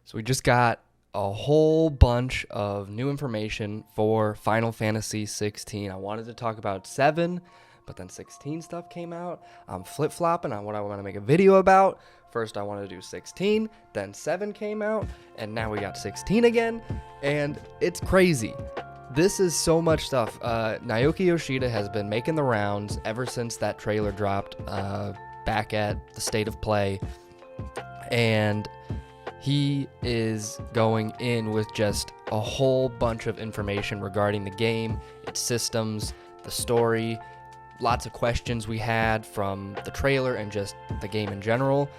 So we just got a whole bunch of new information for Final Fantasy 16. I wanted to talk about 7, but then 16 stuff came out. I'm flip-flopping on what I want to make a video about. First I wanted to do 16, then 7 came out, and now we got 16 again, and it's crazy. This is so much stuff. Naoki Yoshida has been making the rounds ever since that trailer dropped back at the State of Play, and he is going in with just a whole bunch of information regarding the game, its systems, the story, lots of questions we had from the trailer and just the game in general.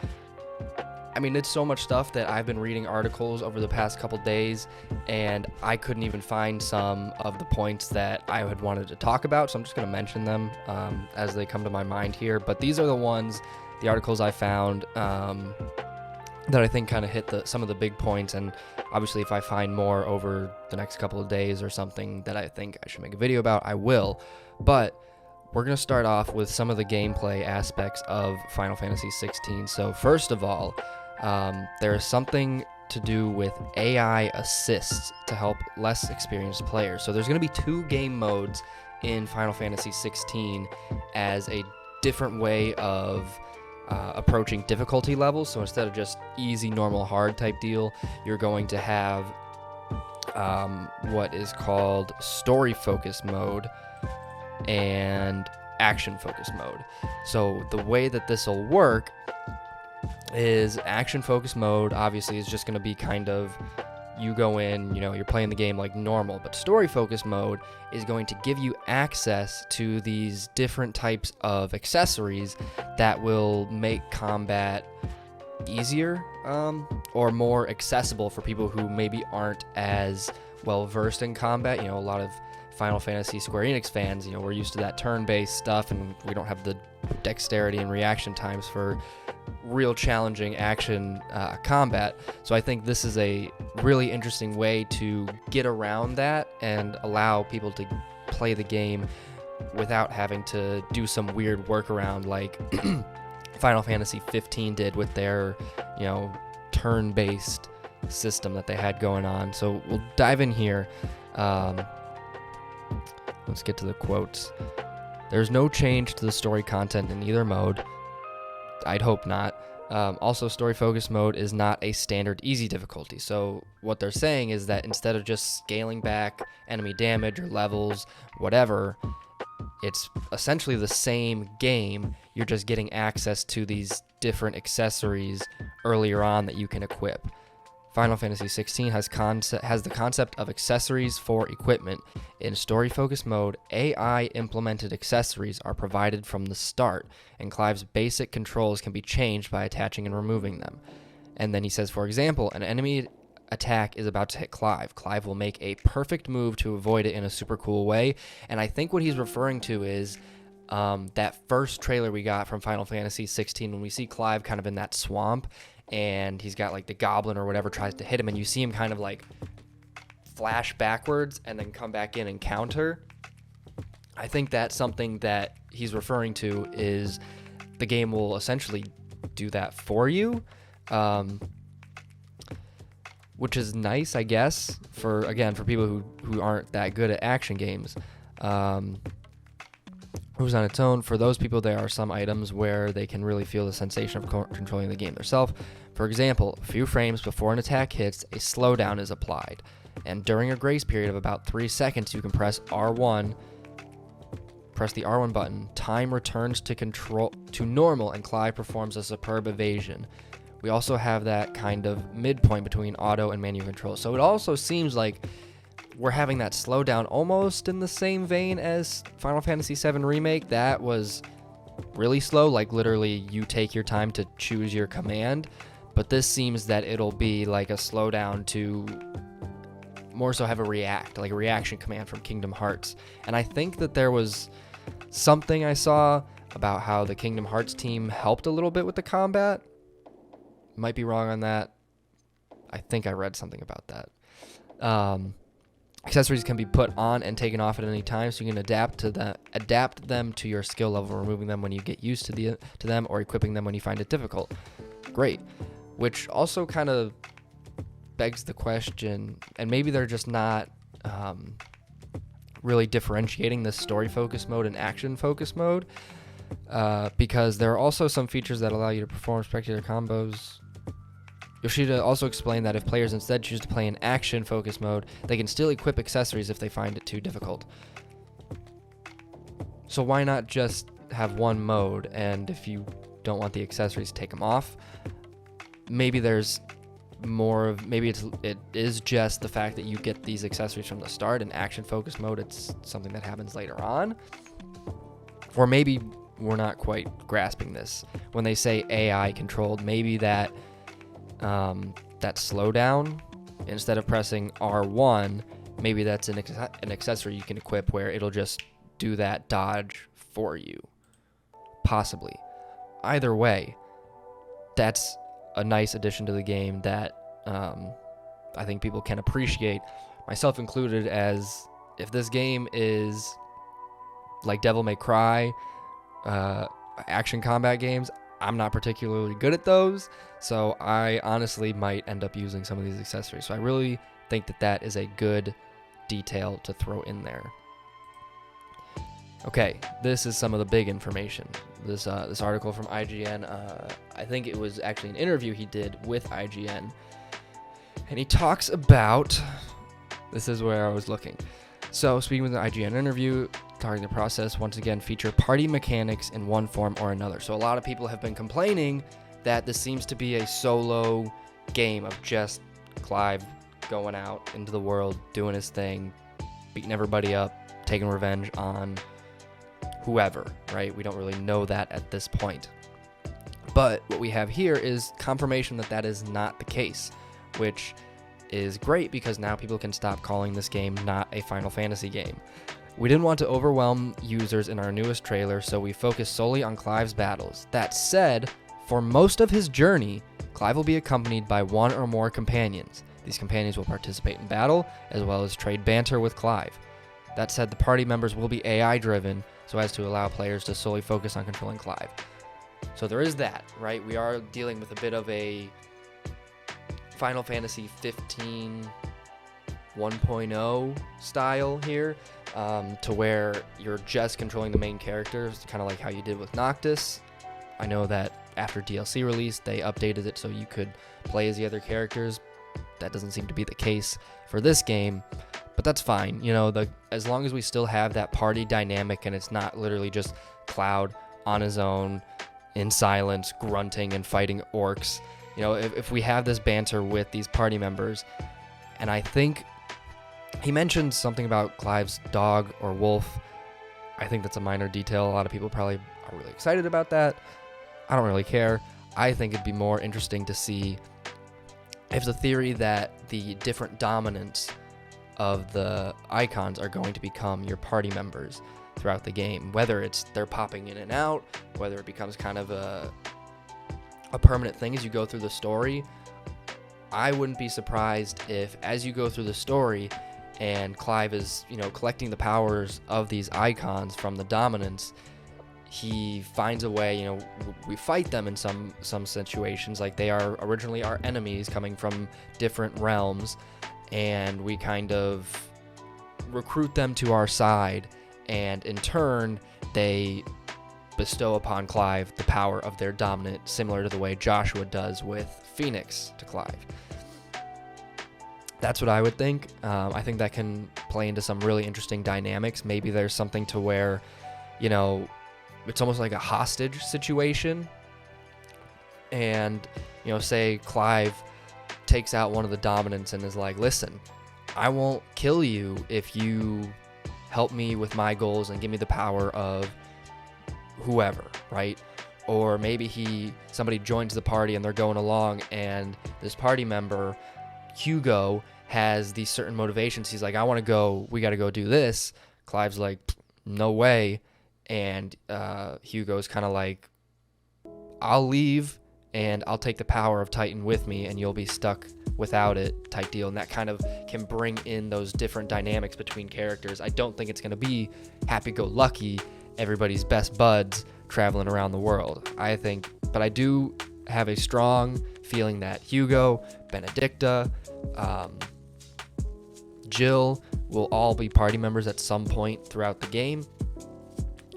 I mean, it's so much stuff that I've been reading articles over the past couple days, and I couldn't even find some of the points that I had wanted to talk about, so I'm just going to mention them as they come to my mind here. But these are the articles I found that I think kind of hit some of the big points, and obviously if I find more over the next couple of days or something that I think I should make a video about, I will. But we're going to start off with some of the gameplay aspects of Final Fantasy 16. So first of all, there is something to do with AI assists to help less experienced players. So there's going to be 2 game modes in Final Fantasy 16 as a different way of approaching difficulty levels. So instead of just easy, normal, hard type deal, you're going to have what is called story focus mode and action focus mode. So the way that this will work is action focus mode obviously is just going to be kind of, you go in, you're playing the game like normal, but story focus mode is going to give you access to these different types of accessories that will make combat easier or more accessible for people who maybe aren't as well versed in combat. A lot of Final Fantasy Square Enix fans, we're used to that turn-based stuff, and we don't have the dexterity and reaction times for real challenging action combat. So I think this is a really interesting way to get around that and allow people to play the game without having to do some weird workaround like Final Fantasy 15 did with their, turn-based system that they had going on. So we'll dive in here. Let's get to the quotes. There's no change to the story content in either mode. I'd hope not. Also, story focus mode is not a standard easy difficulty. So what they're saying is that instead of just scaling back enemy damage or levels, whatever, it's essentially the same game. You're just getting access to these different accessories earlier on that you can equip. Final Fantasy 16 has the concept of accessories for equipment. In story-focused mode, AI-implemented accessories are provided from the start, and Clive's basic controls can be changed by attaching and removing them. And then he says, for example, an enemy attack is about to hit Clive. Clive will make a perfect move to avoid it in a super cool way, and I think what he's referring to is that first trailer we got from Final Fantasy 16 when we see Clive kind of in that swamp, and he's got like the goblin or whatever tries to hit him, and you see him kind of like flash backwards and then come back in and counter. I think that's something that he's referring to, is the game will essentially do that for you, which is nice, I guess, for people who aren't that good at action games. Moves on its own. For those people, there are some items where they can really feel the sensation of controlling the game themselves. For example, a few frames before an attack hits, a slowdown is applied, and during a grace period of about 3 seconds, you can press the R1 button. Time returns to normal, and Clive performs a superb evasion. We also have that kind of midpoint between auto and manual control. So it also seems like we're having that slowdown almost in the same vein as Final Fantasy VII Remake. That was really slow, like literally you take your time to choose your command. But this seems that it'll be like a slowdown to more so have a reaction command from Kingdom Hearts. And I think that there was something I saw about how the Kingdom Hearts team helped a little bit with the combat. Might be wrong on that. I think I read something about that. Accessories can be put on and taken off at any time, so you can adapt them to your skill level, removing them when you get used to them, or equipping them when you find it difficult. Great. Which also kind of begs the question, and maybe they're just not really differentiating this story focus mode and action focus mode, because there are also some features that allow you to perform spectacular combos. Yoshida also explained that if players instead choose to play in action focus mode, they can still equip accessories if they find it too difficult. So why not just have one mode, and if you don't want the accessories, take them off? Maybe there's more of, maybe it is just the fact that you get these accessories from the start. In action focus mode, it's something that happens later on. Or maybe we're not quite grasping this. When they say AI controlled, maybe that slowdown, instead of pressing R1, maybe that's an accessory you can equip where it'll just do that dodge for you. Possibly. Either way, that's a nice addition to the game that I think people can appreciate, myself included, as if this game is like Devil May Cry, action combat games, I'm not particularly good at those, so I honestly might end up using some of these accessories. So I really think that that is a good detail to throw in there. Okay, this is some of the big information. This article from IGN, I think it was actually an interview he did with IGN, and he talks about, this is where I was looking. So, speaking with an IGN interview, targeting the process, once again, feature party mechanics in one form or another. So a lot of people have been complaining that this seems to be a solo game of just Clive going out into the world, doing his thing, beating everybody up, taking revenge on whoever, right? We don't really know that at this point. But what we have here is confirmation that that is not the case, which is great because now people can stop calling this game not a Final Fantasy game. We didn't want to overwhelm users in our newest trailer, so we focused solely on Clive's battles. That said, for most of his journey, Clive will be accompanied by one or more companions. These companions will participate in battle, as well as trade banter with Clive. That said, the party members will be AI-driven, so as to allow players to solely focus on controlling Clive. So there is that, right? We are dealing with a bit of a Final Fantasy 15 1.0 style here, to where you're just controlling the main characters, kind of like how you did with Noctis. I know that after DLC release, they updated it so you could play as the other characters. That doesn't seem to be the case for this game, but that's fine. You know, as long as we still have that party dynamic and it's not literally just Cloud on his own in silence, grunting and fighting orcs. You know, if we have this banter with these party members, and I think he mentioned something about Clive's dog or wolf. I think that's a minor detail. A lot of people probably are really excited about that. I don't really care. I think it'd be more interesting to see if the theory that the different dominants of the icons are going to become your party members throughout the game, whether it's they're popping in and out, whether it becomes kind of a permanent thing as you go through the story. I wouldn't be surprised if, as you go through the story and Clive is, you know, collecting the powers of these icons from the dominants, he finds a way, you know, we fight them in some situations, like they are originally our enemies coming from different realms, and we kind of recruit them to our side, and in turn, they bestow upon Clive the power of their dominant, similar to the way Joshua does with Phoenix to Clive. That's what I would think. I think that can play into some really interesting dynamics. Maybe there's something to where, you know, it's almost like a hostage situation. And, you know, say Clive takes out one of the dominants and is like, listen, I won't kill you if you help me with my goals and give me the power of whoever, right? Or maybe somebody joins the party and they're going along, and this party member, Hugo, has these certain motivations. He's like, I want to go, we got to go do this. Clive's like, no way. And Hugo's kind of like, I'll leave and I'll take the power of Titan with me and you'll be stuck without it, type deal. And that kind of can bring in those different dynamics between characters. I don't think it's going to be happy-go-lucky, everybody's best buds traveling around the world. But I do have a strong feeling that Hugo, Benedicta, Jill will all be party members at some point throughout the game.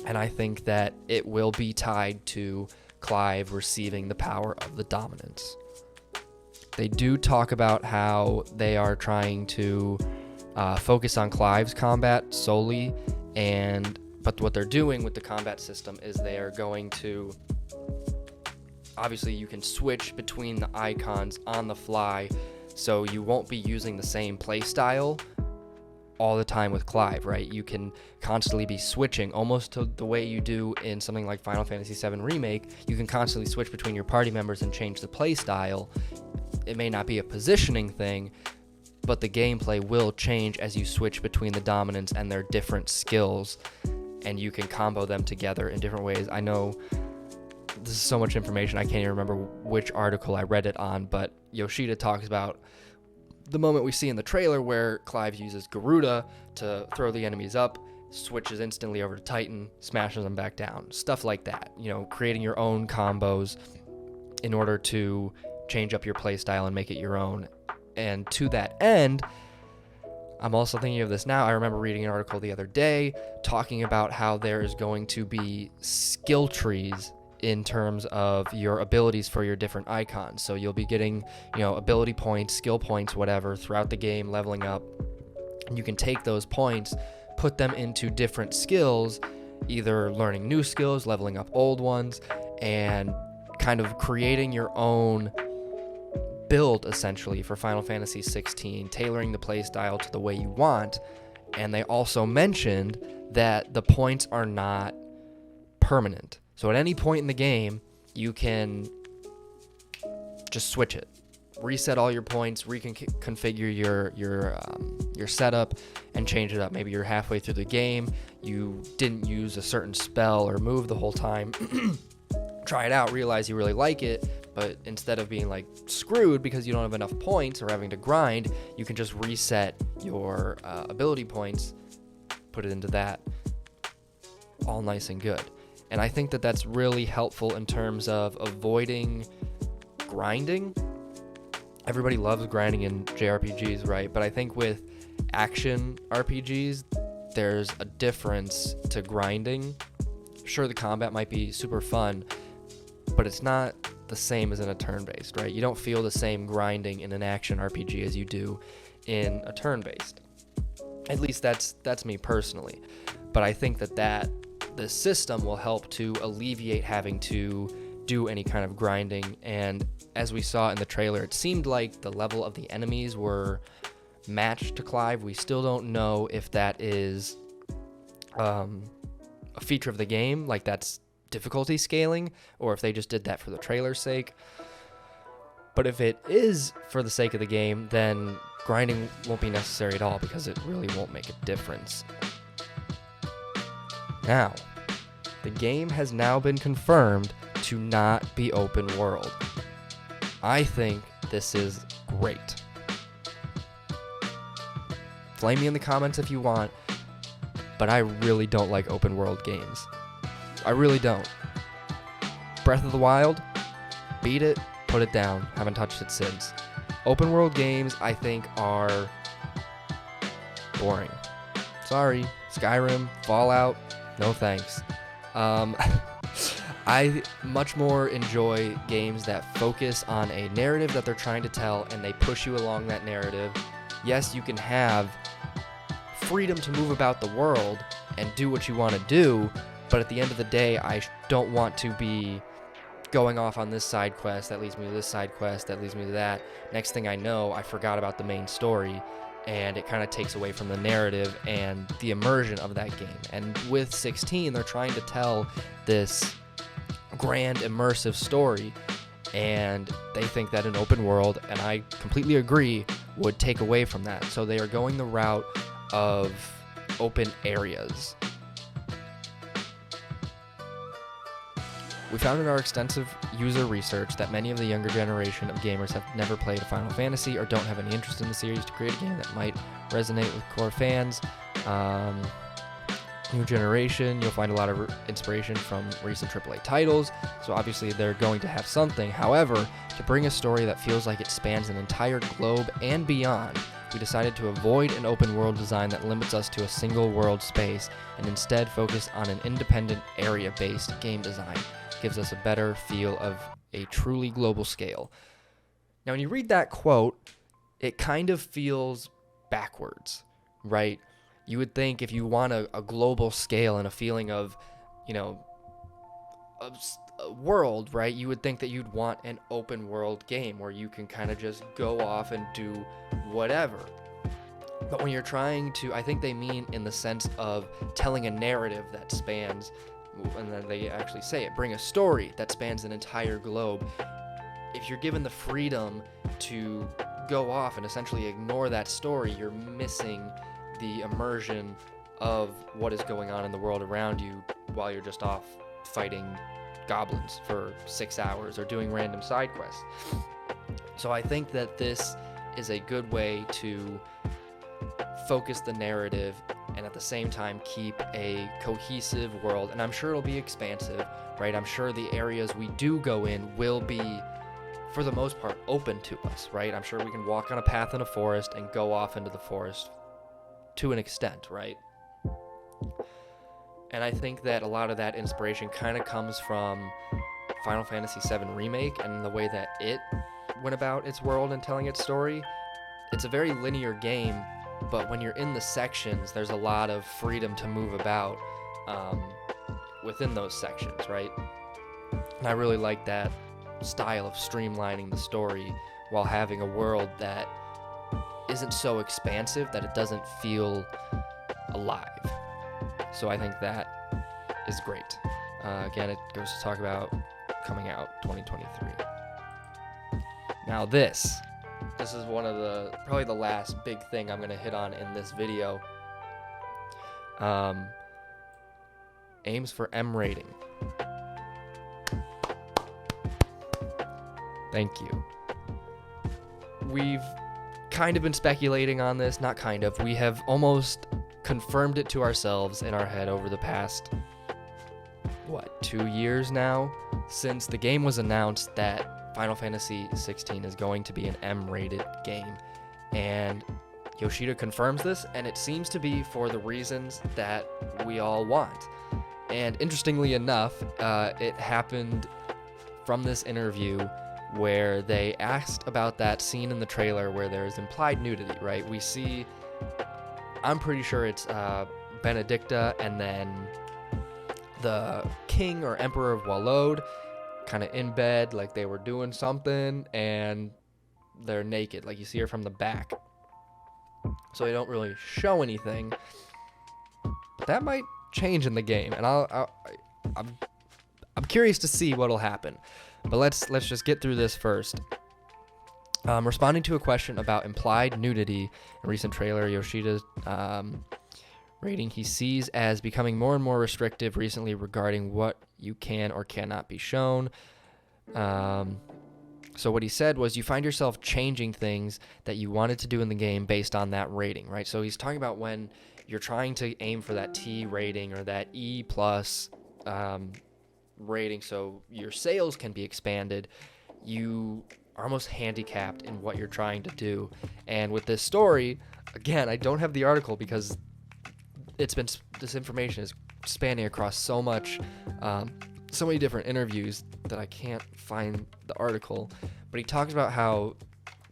And I think that it will be tied to Clive receiving the power of the dominance. They do talk about how they are trying to focus on Clive's combat solely, but what they're doing with the combat system is they are going to, obviously you can switch between the icons on the fly, so you won't be using the same play style all the time with Clive, right? You can constantly be switching, almost to the way you do in something like Final Fantasy VII Remake. You can constantly switch between your party members and change the play style. It may not be a positioning thing, but the gameplay will change as you switch between the dominants and their different skills, and you can combo them together in different ways. I know this is so much information, I can't even remember which article I read it on, but Yoshida talks about the moment we see in the trailer where Clive uses Garuda to throw the enemies up, switches instantly over to Titan, smashes them back down. Stuff like that. You know, creating your own combos in order to change up your playstyle and make it your own. And to that end, I'm also thinking of this now. I remember reading an article the other day talking about how there is going to be skill trees in terms of your abilities for your different icons. So you'll be getting, ability points, skill points, whatever, throughout the game, leveling up. And you can take those points, put them into different skills, either learning new skills, leveling up old ones, and kind of creating your own build, essentially, for Final Fantasy XVI, tailoring the playstyle to the way you want. And they also mentioned that the points are not permanent. So at any point in the game, you can just switch it, reset all your points, reconfigure your setup, and change it up. Maybe you're halfway through the game, you didn't use a certain spell or move the whole time. Try it out, realize you really like it, but instead of being like screwed because you don't have enough points or having to grind, you can just reset your ability points, put it into that, all nice and good. And I think that that's really helpful in terms of avoiding grinding. Everybody loves grinding in JRPGs, right? But I think with action RPGs, there's a difference to grinding. Sure, the combat might be super fun, but it's not the same as in a turn-based, right? You don't feel the same grinding in an action RPG as you do in a turn-based. At least that's me personally. But I think that the system will help to alleviate having to do any kind of grinding. And as we saw in the trailer, it seemed like the level of the enemies were matched to Clive. We still don't know if that is a feature of the game, like that's difficulty scaling, or if they just did that for the trailer's sake. But if it is for the sake of the game, then grinding won't be necessary at all, because it really won't make a difference. Now, the game has now been confirmed to not be open world. I think this is great. Flame me in the comments if you want, but I really don't like open world games. I really don't. Breath of the Wild, beat it, put it down, haven't touched it since. Open world games, I think, are boring. Sorry, Skyrim, Fallout, no thanks. I much more enjoy games that focus on a narrative that they're trying to tell, and they push you along that narrative. Yes, you can have freedom to move about the world and do what you want to do, but at the end of the day, I don't want to be going off on this side quest that leads me to this side quest that leads me to that. Next thing I know, I forgot about the main story, and it kind of takes away from the narrative and the immersion of that game. And with 16, they're trying to tell this grand immersive story, and they think that an open world, and I completely agree, would take away from that. So they are going the route of open areas. We found in our extensive user research that many of the younger generation of gamers have never played a Final Fantasy or don't have any interest in the series. To create a game that might resonate with core fans, new generation, you'll find a lot of inspiration from recent AAA titles, so obviously they're going to have something. However, To bring a story that feels like it spans an entire globe and beyond, we decided to avoid an open world design that limits us to a single world space and instead focus on an independent area-based game design. It gives us a better feel of a truly global scale. Now, when you read that quote, it kind of feels backwards, right? You would think if you want a global scale and a feeling of, a world, right? You would think that you'd want an open world game where you can kind of just go off and do whatever. But when you're trying to, I think they mean in the sense of telling a narrative that spans, and then they actually say it, bring a story that spans an entire globe. If you're given the freedom to go off and essentially ignore that story, you're missing the immersion of what is going on in the world around you while you're just off fighting goblins for 6 hours or doing random side quests. So I think that this is a good way to focus the narrative and at the same time keep a cohesive world. And I'm sure it'll be expansive, right? I'm sure the areas we do go in will be, for the most part, open to us, right? I'm sure we can walk on a path in a forest and go off into the forest to an extent, right? And I think that a lot of that inspiration kind of comes from Final Fantasy VII Remake and the way that it went about its world and telling its story. It's a very linear game, but when you're in the sections, there's a lot of freedom to move about within those sections, right? And I really like that style of streamlining the story while having a world that isn't so expansive that it doesn't feel alive. So I think that is great. Again, it goes to talk about coming out 2023. Now this is one of probably the last big thing I'm going to hit on in this video. Aims for M rating. Thank you. We've kind of been speculating on this, not kind of. We have almost confirmed it to ourselves in our head over the past, 2 years now, since the game was announced that Final Fantasy XVI is going to be an M-rated game. And Yoshida confirms this, and it seems to be for the reasons that we all want. And interestingly enough, it happened from this interview where they asked about that scene in the trailer where there's implied nudity, right? We see, I'm pretty sure it's Benedicta and then the king or emperor of Walload kind of in bed, like they were doing something, and they're naked, like you see her from the back. So they don't really show anything. But that might change in the game, and I'm curious to see what'll happen. But let's just get through this first. Responding to a question about implied nudity in a recent trailer, Yoshida's rating he sees as becoming more and more restrictive recently regarding what you can or cannot be shown. So what he said was, you find yourself changing things that you wanted to do in the game based on that rating, right? So he's talking about when you're trying to aim for that T rating or that E plus rating so your sales can be expanded, you are almost handicapped in what you're trying to do. And with this story, again, I don't have the article because this information is spanning across so many different interviews that I can't find the article. But he talks about how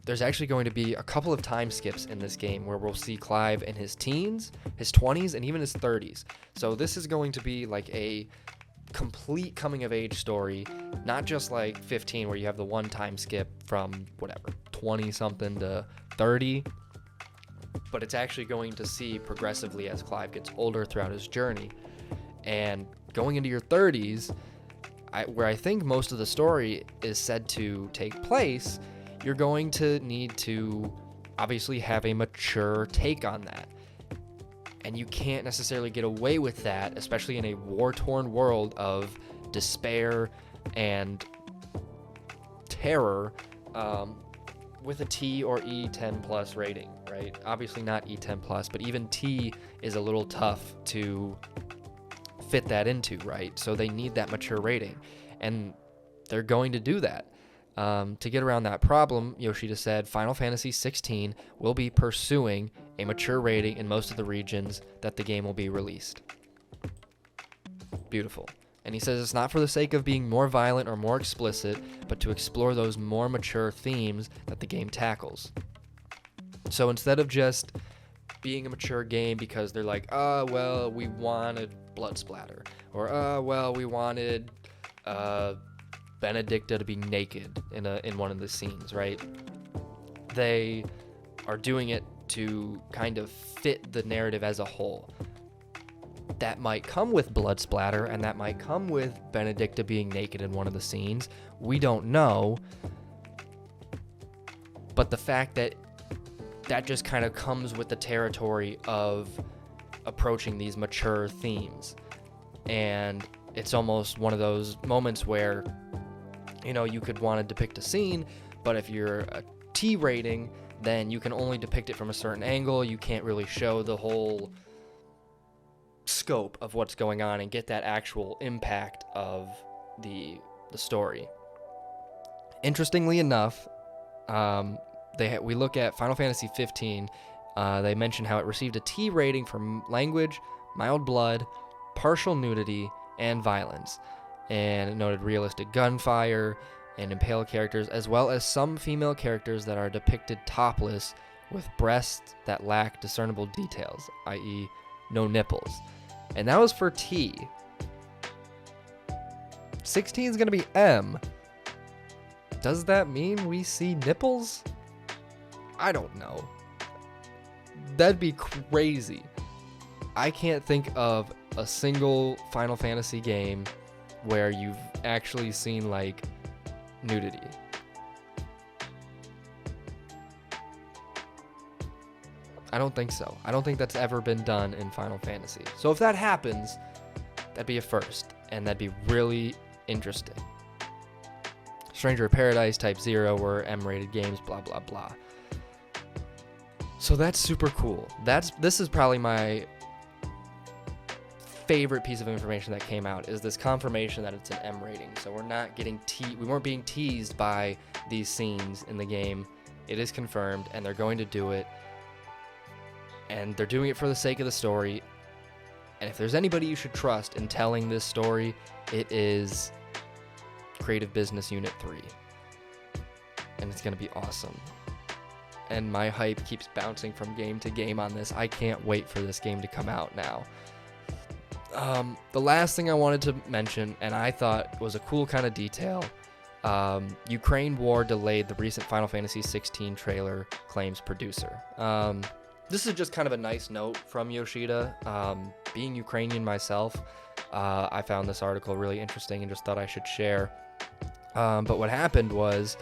there's actually going to be a couple of time skips in this game where we'll see Clive in his teens, his 20s, and even his 30s. So this is going to be like a complete coming of age story, not just like 15 where you have the one time skip from 20 something to 30, but it's actually going to see progressively as Clive gets older throughout his journey. And going into your 30s, where I think most of the story is said to take place, you're going to need to obviously have a mature take on that. And you can't necessarily get away with that, especially in a war-torn world of despair and terror, with a T or E10 plus rating, right? Obviously not E10 plus, but even T is a little tough to fit that into, right? So they need that mature rating, and they're going to do that. To get around that problem, Yoshida said Final Fantasy XVI will be pursuing a mature rating in most of the regions that the game will be released. Beautiful. And he says it's not for the sake of being more violent or more explicit, but to explore those more mature themes that the game tackles. So instead of just being a mature game because they're like, oh, well, we wanted blood splatter, or oh, well, we wanted Benedicta to be naked in one of the scenes, right? They are doing it to kind of fit the narrative as a whole. That might come with blood splatter, and that might come with Benedicta being naked in one of the scenes. We don't know. But the fact that that just kind of comes with the territory of approaching these mature themes. And it's almost one of those moments where, you know, you could want to depict a scene, but if you're a T rating, then you can only depict it from a certain angle. You can't really show the whole scope of what's going on and get that actual impact of the story. Interestingly enough, we look at Final Fantasy 15. They mention how it received a T rating for language, mild blood, partial nudity, and violence. And it noted realistic gunfire and impale characters, as well as some female characters that are depicted topless with breasts that lack discernible details, i.e. no nipples. And that was for T. 16 is going to be M. Does that mean we see nipples? I don't know. That'd be crazy. I can't think of a single Final Fantasy game where you've actually seen, like, nudity. I don't think so. I don't think that's ever been done in Final Fantasy. So if that happens, that'd be a first, and that'd be really interesting. Stranger of Paradise, Type 0 were M-rated games, blah, blah, blah. So that's super cool. This is probably my favorite piece of information that came out, is this confirmation that it's an M rating. So we're not getting we weren't being teased by these scenes in the game. It is confirmed, and they're going to do it. And they're doing it for the sake of the story. And if there's anybody you should trust in telling this story, it is Creative Business Unit 3. And it's going to be awesome. And my hype keeps bouncing from game to game on this. I can't wait for this game to come out now. The last thing I wanted to mention, and I thought was a cool kind of detail, Ukraine war delayed the recent Final Fantasy XVI trailer, claims producer. This is just kind of a nice note from Yoshida. Being Ukrainian myself, I found this article really interesting and just thought I should share. But what happened was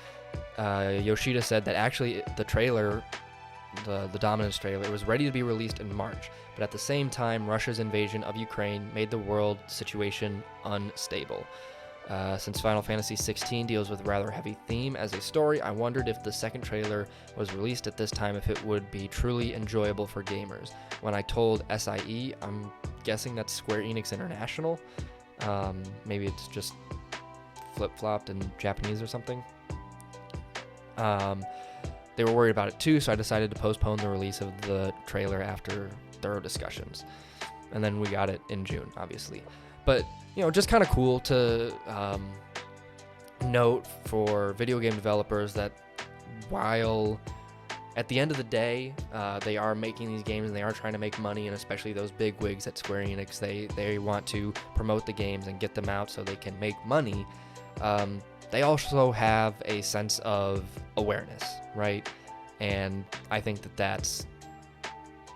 Yoshida said that actually the trailer, the Dominance trailer, it was ready to be released in March. But at the same time, Russia's invasion of Ukraine made the world situation unstable. Since Final Fantasy XVI deals with a rather heavy theme as a story, I wondered if the second trailer was released at this time, if it would be truly enjoyable for gamers. When I told SIE, I'm guessing that's Square Enix International. Maybe it's just flip-flopped in Japanese or something. They were worried about it too, so I decided to postpone the release of the trailer after thorough discussions. And then we got it in June, obviously. But, you know, just kind of cool to note for video game developers that while at the end of the day, they are making these games and they are trying to make money, and especially those big wigs at Square Enix, they want to promote the games and get them out so they can make money. They also have a sense of awareness, right? And I think that that's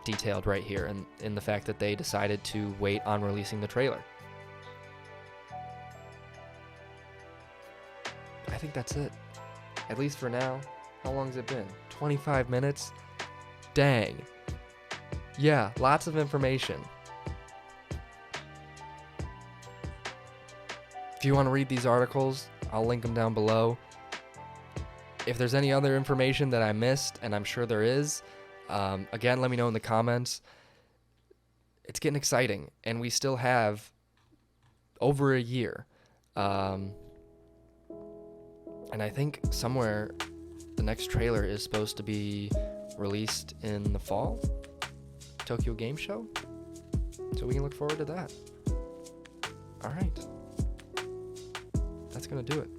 detailed right here in the fact that they decided to wait on releasing the trailer. I think that's it, at least for now. How long has it been? 25 minutes? Dang. Yeah, lots of information. If you want to read these articles, I'll link them down below. If there's any other information that I missed, and I'm sure there is, again, let me know in the comments. It's getting exciting, and we still have over a year. And I think somewhere the next trailer is supposed to be released in the fall, Tokyo Game Show. So we can look forward to that. All right. That's going to do it.